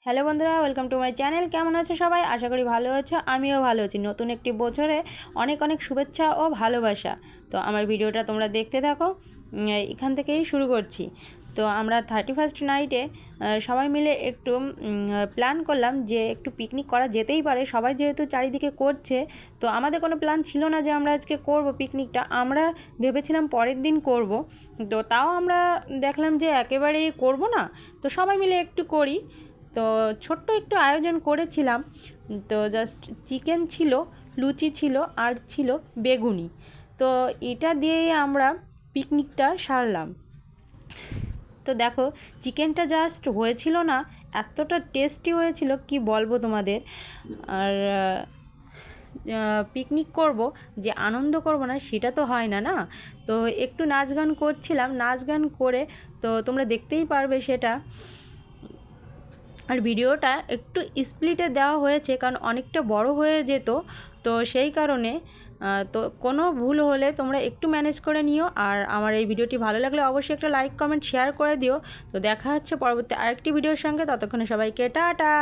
Hello বন্ধুরা, welcome to my channel. কেমন আছো সবাই? আশা করি ভালো আছো। আমিও ভালো আছি। নতুন একটি বছরে অনেক অনেক শুভেচ্ছা ও ভালোবাসা। তো আমার ভিডিওটা তোমরা দেখতে থাকো। এখান থেকেই শুরু করছি। তো আমরা 31st নাইটে সবাই মিলে একটু প্ল্যান করলাম যে একটু পিকনিক করা যেতেই পারে। সবাই যেহেতু চারিদিকে করছে, তো আমাদের কোনো প্ল্যান ছিল না যে আমরা আজকে করব পিকনিকটা। আমরা ভেবেছিলাম পরের দিন করব, তো তাও আমরা দেখলাম যে একেবারেই করব না, তো সবাই মিলে একটু করি। তো ছোট্ট একটু আয়োজন করেছিলাম। তো জাস্ট চিকেন ছিল, লুচি ছিল, আর ছিল বেগুনি। তো এটা দিয়েই আমরা পিকনিকটা সারলাম। তো দেখো, চিকেনটা জাস্ট হয়েছিল না, এতটা টেস্টি হয়েছিল কি বলবো তোমাদের। আর পিকনিক করব, যে আনন্দ করব না সেটা তো হয় না না। তো একটু নাচ গান করছিলাম, নাচ গান করে তো তোমরা দেখতেই পারবে সেটা। আর ভিডিওটা একটু স্প্লিটে দেওয়া হয়েছে, কারণ অনেকটা বড় হয়ে যেত, তো সেই কারণে। তো কোনো ভুল হলে তোমরা একটু ম্যানেজ করে নিও। আর আমার এই ভিডিওটি ভালো লাগলে অবশ্যই একটা লাইক কমেন্ট শেয়ার করে দিও। তো দেখা হচ্ছে পরবর্তী আরেকটি ভিডিওর সঙ্গে। ততক্ষণে সবাইকে টাটা।